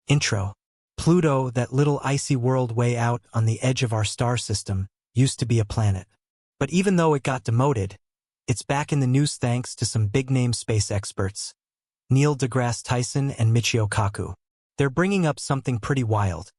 Intro. Pluto, that little icy world way out on the edge of our star system, used to be a planet. But even though it got demoted, it's back in the news thanks to some big-name space experts, Neil deGrasse Tyson and Michio Kaku. They're bringing up something pretty wild.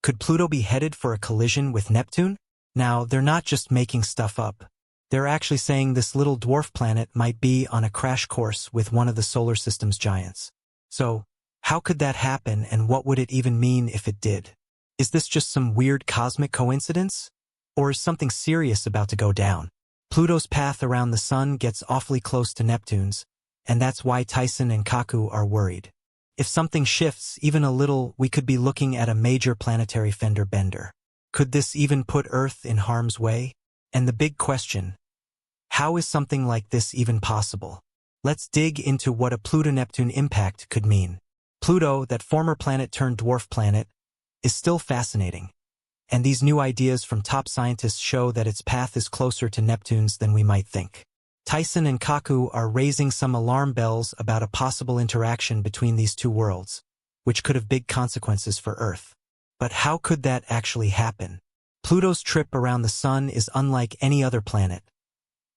Could Pluto be headed for a collision with Neptune? Now, they're not just making stuff up. They're actually saying this little dwarf planet might be on a crash course with one of the solar system's giants. So, how could that happen, and what would it even mean if it did? Is this just some weird cosmic coincidence? Or is something serious about to go down? Pluto's path around the Sun gets awfully close to Neptune's, and that's why Tyson and Kaku are worried. If something shifts even a little, we could be looking at a major planetary fender bender. Could this even put Earth in harm's way? And the big question, how is something like this even possible? Let's dig into what a Pluto-Neptune impact could mean. Pluto, that former planet-turned-dwarf planet, is still fascinating. And these new ideas from top scientists show that its path is closer to Neptune's than we might think. Tyson and Kaku are raising some alarm bells about a possible interaction between these two worlds, which could have big consequences for Earth. But how could that actually happen? Pluto's trip around the Sun is unlike any other planet.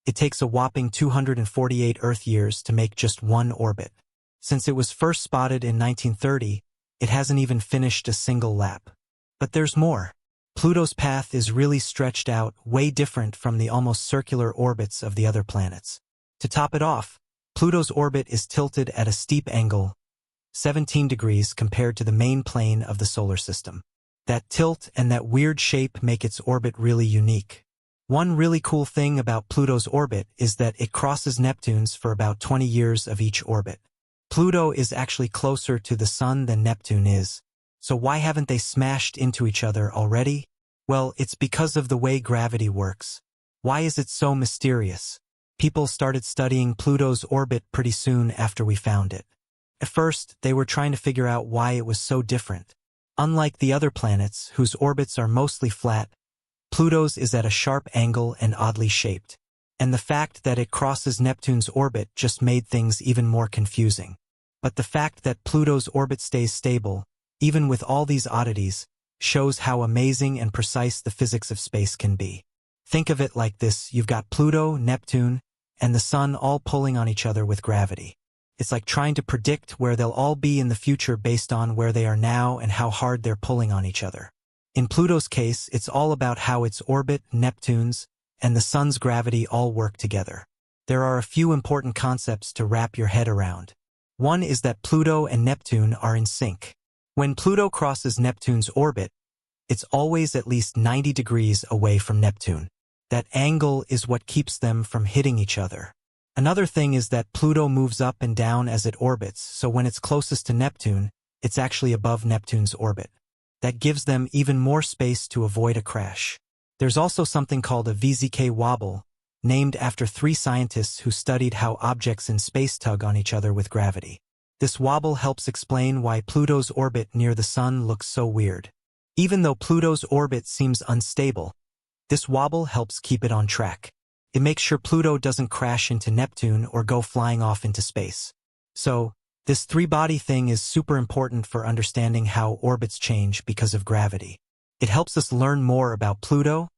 It takes a whopping 248 Earth years to make just one orbit. Since it was first spotted in 1930, it hasn't even finished a single lap. But there's more. Pluto's path is really stretched out, way different from the almost circular orbits of the other planets. To top it off, Pluto's orbit is tilted at a steep angle, 17 degrees compared to the main plane of the solar system. That tilt and that weird shape make its orbit really unique. One really cool thing about Pluto's orbit is that it crosses Neptune's for about 20 years of each orbit. Pluto is actually closer to the Sun than Neptune is. So why haven't they smashed into each other already? Well, it's because of the way gravity works. Why is it so mysterious? People started studying Pluto's orbit pretty soon after we found it. At first, they were trying to figure out why it was so different. Unlike the other planets, whose orbits are mostly flat, Pluto's is at a sharp angle and oddly shaped. And the fact that it crosses Neptune's orbit just made things even more confusing. But the fact that Pluto's orbit stays stable, even with all these oddities, shows how amazing and precise the physics of space can be. Think of it like this: you've got Pluto, Neptune, and the Sun all pulling on each other with gravity. It's like trying to predict where they'll all be in the future based on where they are now and how hard they're pulling on each other. In Pluto's case, it's all about how its orbit, Neptune's, and the Sun's gravity all work together. There are a few important concepts to wrap your head around. One is that Pluto and Neptune are in sync. When Pluto crosses Neptune's orbit, it's always at least 90 degrees away from Neptune. That angle is what keeps them from hitting each other. Another thing is that Pluto moves up and down as it orbits, so when it's closest to Neptune, it's actually above Neptune's orbit. That gives them even more space to avoid a crash. There's also something called a VZK wobble, named after three scientists who studied how objects in space tug on each other with gravity. This wobble helps explain why Pluto's orbit near the Sun looks so weird. Even though Pluto's orbit seems unstable, this wobble helps keep it on track. It makes sure Pluto doesn't crash into Neptune or go flying off into space. So, this three-body thing is super important for understanding how orbits change because of gravity. It helps us learn more about Pluto,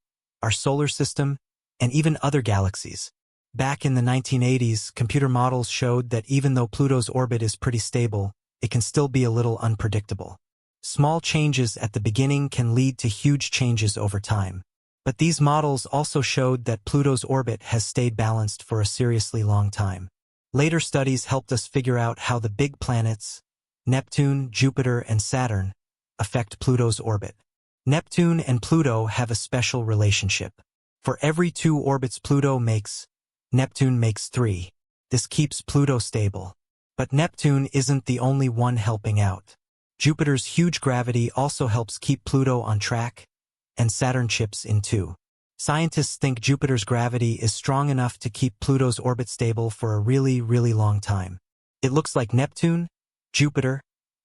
our solar system, and even other galaxies. Back in the 1980s, computer models showed that even though Pluto's orbit is pretty stable, it can still be a little unpredictable. Small changes at the beginning can lead to huge changes over time. But these models also showed that Pluto's orbit has stayed balanced for a seriously long time. Later studies helped us figure out how the big planets, Neptune, Jupiter, and Saturn, affect Pluto's orbit. Neptune and Pluto have a special relationship. For every 2 orbits Pluto makes, Neptune makes 3. This keeps Pluto stable. But Neptune isn't the only one helping out. Jupiter's huge gravity also helps keep Pluto on track, and Saturn chips in too. Scientists think Jupiter's gravity is strong enough to keep Pluto's orbit stable for a really, really long time. It looks like Neptune, Jupiter,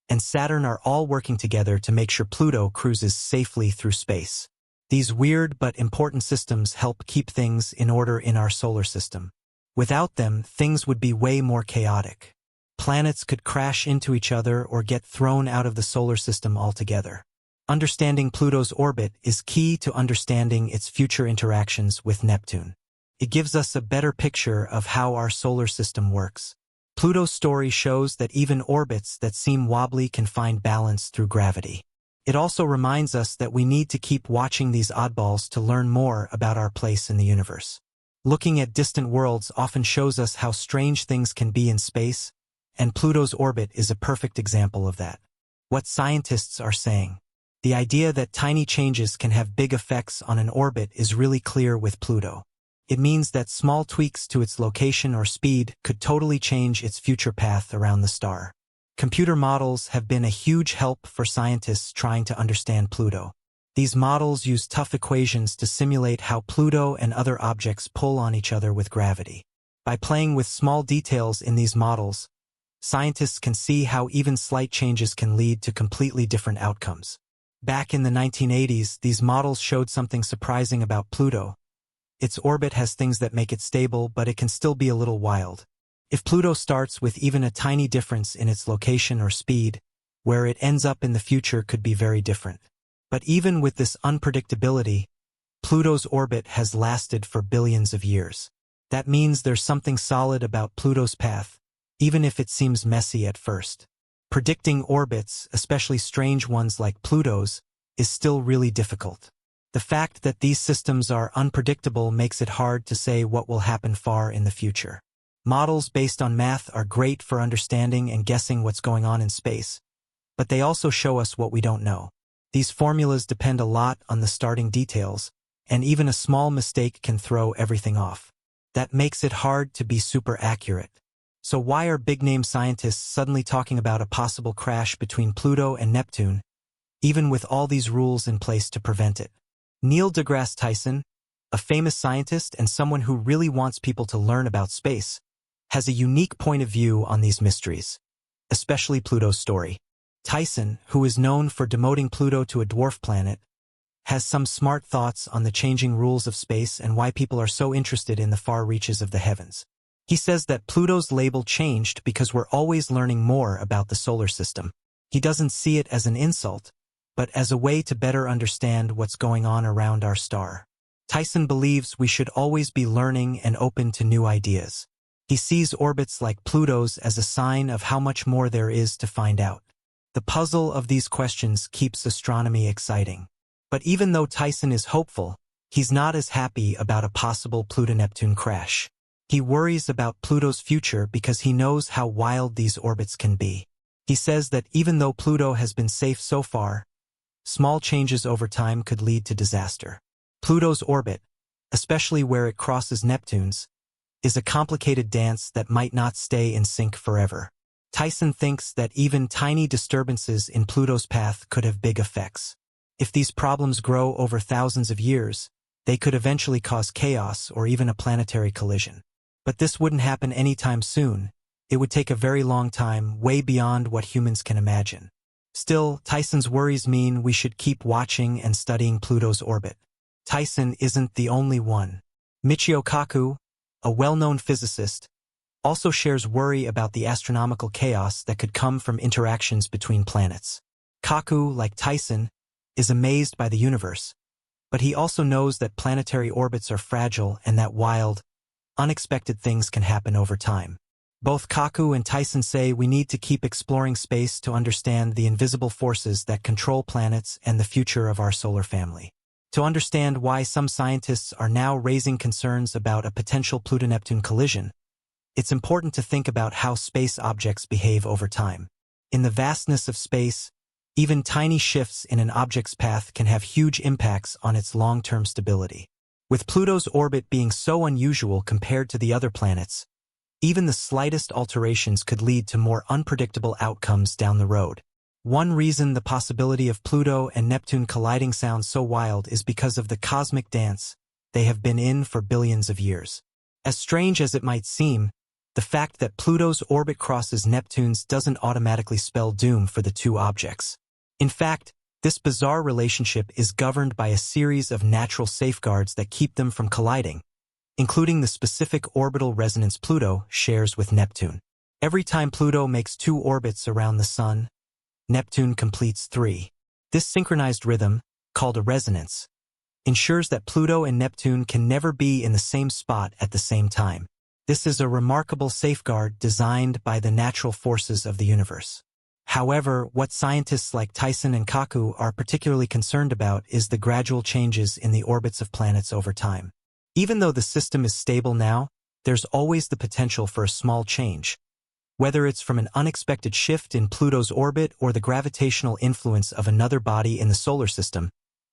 and Saturn are all working together to make sure Pluto cruises safely through space. These weird but important systems help keep things in order in our solar system. Without them, things would be way more chaotic. Planets could crash into each other or get thrown out of the solar system altogether. Understanding Pluto's orbit is key to understanding its future interactions with Neptune. It gives us a better picture of how our solar system works. Pluto's story shows that even orbits that seem wobbly can find balance through gravity. It also reminds us that we need to keep watching these oddballs to learn more about our place in the universe. Looking at distant worlds often shows us how strange things can be in space, and Pluto's orbit is a perfect example of that. What scientists are saying. The idea that tiny changes can have big effects on an orbit is really clear with Pluto. It means that small tweaks to its location or speed could totally change its future path around the star. Computer models have been a huge help for scientists trying to understand Pluto. These models use tough equations to simulate how Pluto and other objects pull on each other with gravity. By playing with small details in these models, scientists can see how even slight changes can lead to completely different outcomes. Back in the 1980s, these models showed something surprising about Pluto. Its orbit has things that make it stable, but it can still be a little wild. If Pluto starts with even a tiny difference in its location or speed, where it ends up in the future could be very different. But even with this unpredictability, Pluto's orbit has lasted for billions of years. That means there's something solid about Pluto's path, even if it seems messy at first. Predicting orbits, especially strange ones like Pluto's, is still really difficult. The fact that these systems are unpredictable makes it hard to say what will happen far in the future. Models based on math are great for understanding and guessing what's going on in space, but they also show us what we don't know. These formulas depend a lot on the starting details, and even a small mistake can throw everything off. That makes it hard to be super accurate. So why are big-name scientists suddenly talking about a possible crash between Pluto and Neptune, even with all these rules in place to prevent it? Neil deGrasse Tyson, a famous scientist and someone who really wants people to learn about space, has a unique point of view on these mysteries, especially Pluto's story. Tyson, who is known for demoting Pluto to a dwarf planet, has some smart thoughts on the changing rules of space and why people are so interested in the far reaches of the heavens. He says that Pluto's label changed because we're always learning more about the solar system. He doesn't see it as an insult, but as a way to better understand what's going on around our star. Tyson believes we should always be learning and open to new ideas. He sees orbits like Pluto's as a sign of how much more there is to find out. The puzzle of these questions keeps astronomy exciting. But even though Tyson is hopeful, he's not as happy about a possible Pluto-Neptune crash. He worries about Pluto's future because he knows how wild these orbits can be. He says that even though Pluto has been safe so far, small changes over time could lead to disaster. Pluto's orbit, especially where it crosses Neptune's, is a complicated dance that might not stay in sync forever. Tyson thinks that even tiny disturbances in Pluto's path could have big effects. If these problems grow over thousands of years, they could eventually cause chaos or even a planetary collision. But this wouldn't happen anytime soon. It would take a very long time, way beyond what humans can imagine. Still, Tyson's worries mean we should keep watching and studying Pluto's orbit. Tyson isn't the only one. Michio Kaku, a well-known physicist, also shares worry about the astronomical chaos that could come from interactions between planets. Kaku, like Tyson, is amazed by the universe, but he also knows that planetary orbits are fragile and that wild, unexpected things can happen over time. Both Kaku and Tyson say we need to keep exploring space to understand the invisible forces that control planets and the future of our solar family. To understand why some scientists are now raising concerns about a potential Pluto-Neptune collision, it's important to think about how space objects behave over time. In the vastness of space, even tiny shifts in an object's path can have huge impacts on its long-term stability. With Pluto's orbit being so unusual compared to the other planets, even the slightest alterations could lead to more unpredictable outcomes down the road. One reason the possibility of Pluto and Neptune colliding sounds so wild is because of the cosmic dance they have been in for billions of years. As strange as it might seem, the fact that Pluto's orbit crosses Neptune's doesn't automatically spell doom for the two objects. In fact, this bizarre relationship is governed by a series of natural safeguards that keep them from colliding, including the specific orbital resonance Pluto shares with Neptune. Every time Pluto makes 2 orbits around the Sun, Neptune completes 3. This synchronized rhythm, called a resonance, ensures that Pluto and Neptune can never be in the same spot at the same time. This is a remarkable safeguard designed by the natural forces of the universe. However, what scientists like Tyson and Kaku are particularly concerned about is the gradual changes in the orbits of planets over time. Even though the system is stable now, there's always the potential for a small change, whether it's from an unexpected shift in Pluto's orbit or the gravitational influence of another body in the solar system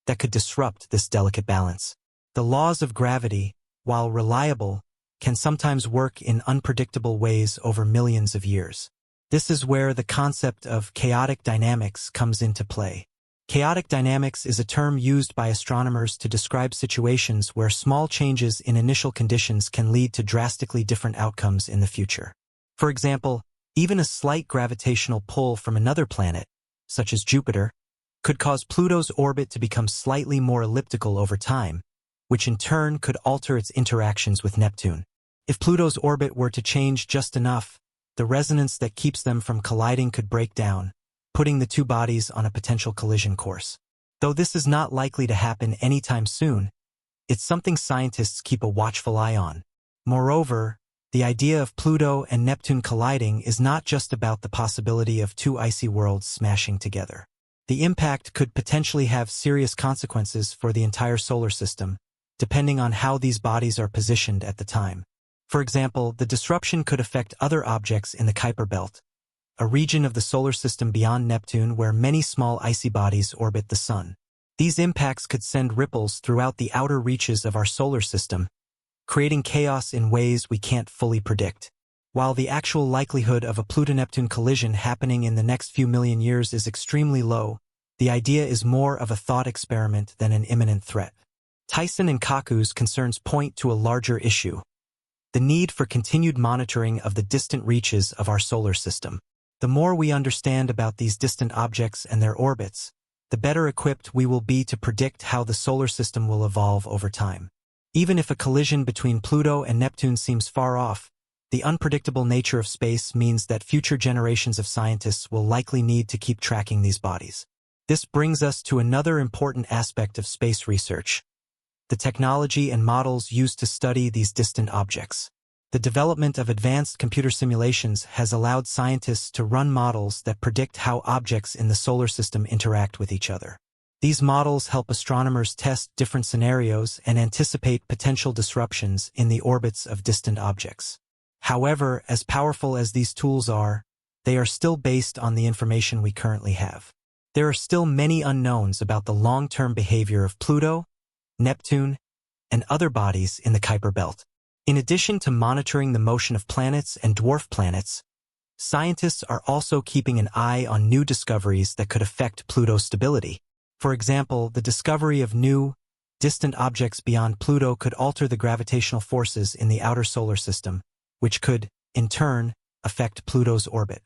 that could disrupt this delicate balance. The laws of gravity, while reliable, can sometimes work in unpredictable ways over millions of years. This is where the concept of chaotic dynamics comes into play. Chaotic dynamics is a term used by astronomers to describe situations where small changes in initial conditions can lead to drastically different outcomes in the future. For example, even a slight gravitational pull from another planet, such as Jupiter, could cause Pluto's orbit to become slightly more elliptical over time, which in turn could alter its interactions with Neptune. If Pluto's orbit were to change just enough, the resonance that keeps them from colliding could break down, putting the 2 bodies on a potential collision course. Though this is not likely to happen anytime soon, it's something scientists keep a watchful eye on. Moreover, the idea of Pluto and Neptune colliding is not just about the possibility of 2 icy worlds smashing together. The impact could potentially have serious consequences for the entire solar system, depending on how these bodies are positioned at the time. For example, the disruption could affect other objects in the Kuiper belt, a region of the solar system beyond Neptune where many small icy bodies orbit the Sun. These impacts could send ripples throughout the outer reaches of our solar system, creating chaos in ways we can't fully predict. While the actual likelihood of a Pluto-Neptune collision happening in the next few million years is extremely low, the idea is more of a thought experiment than an imminent threat. Tyson and Kaku's concerns point to a larger issue: the need for continued monitoring of the distant reaches of our solar system. The more we understand about these distant objects and their orbits, the better equipped we will be to predict how the solar system will evolve over time. Even if a collision between Pluto and Neptune seems far off, the unpredictable nature of space means that future generations of scientists will likely need to keep tracking these bodies. This brings us to another important aspect of space research: the technology and models used to study these distant objects. The development of advanced computer simulations has allowed scientists to run models that predict how objects in the solar system interact with each other. These models help astronomers test different scenarios and anticipate potential disruptions in the orbits of distant objects. However, as powerful as these tools are, they are still based on the information we currently have. There are still many unknowns about the long-term behavior of Pluto, Neptune, and other bodies in the Kuiper belt. In addition to monitoring the motion of planets and dwarf planets, scientists are also keeping an eye on new discoveries that could affect Pluto's stability. For example, the discovery of new, distant objects beyond Pluto could alter the gravitational forces in the outer solar system, which could, in turn, affect Pluto's orbit.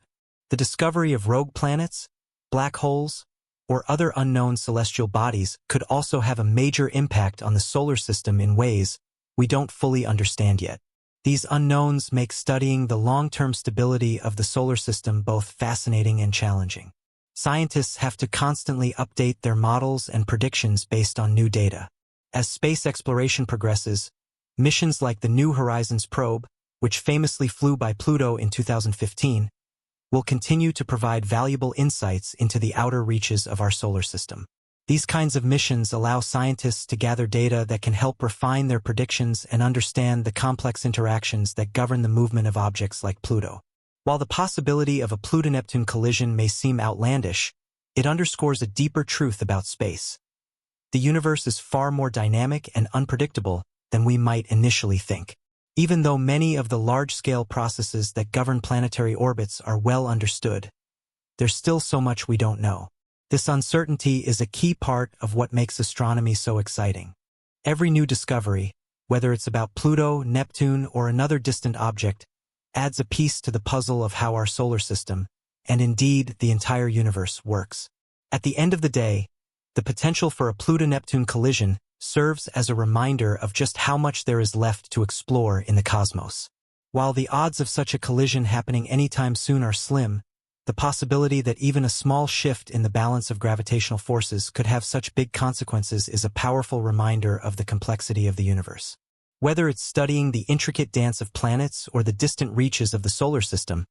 The discovery of rogue planets, black holes, or other unknown celestial bodies could also have a major impact on the solar system in ways we don't fully understand yet. These unknowns make studying the long-term stability of the solar system both fascinating and challenging. Scientists have to constantly update their models and predictions based on new data. As space exploration progresses, missions like the New Horizons probe, which famously flew by Pluto in 2015, will continue to provide valuable insights into the outer reaches of our solar system. These kinds of missions allow scientists to gather data that can help refine their predictions and understand the complex interactions that govern the movement of objects like Pluto. While the possibility of a Pluto-Neptune collision may seem outlandish, it underscores a deeper truth about space. The universe is far more dynamic and unpredictable than we might initially think. Even though many of the large-scale processes that govern planetary orbits are well understood, there's still so much we don't know. This uncertainty is a key part of what makes astronomy so exciting. Every new discovery, whether it's about Pluto, Neptune, or another distant object, adds a piece to the puzzle of how our solar system, and indeed the entire universe, works. At the end of the day, the potential for a Pluto-Neptune collision serves as a reminder of just how much there is left to explore in the cosmos. While the odds of such a collision happening anytime soon are slim, the possibility that even a small shift in the balance of gravitational forces could have such big consequences is a powerful reminder of the complexity of the universe. Whether it's studying the intricate dance of planets or the distant reaches of the solar system,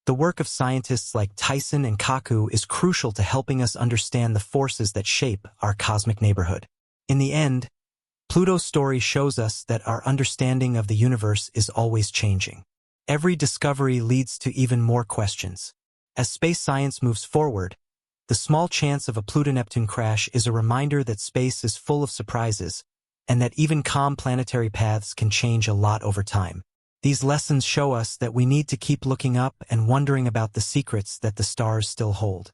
the work of scientists like Tyson and Kaku is crucial to helping us understand the forces that shape our cosmic neighborhood. In the end, Pluto's story shows us that our understanding of the universe is always changing. Every discovery leads to even more questions. As space science moves forward, the small chance of a Pluto-Neptune crash is a reminder that space is full of surprises, and that even calm planetary paths can change a lot over time. These lessons show us that we need to keep looking up and wondering about the secrets that the stars still hold.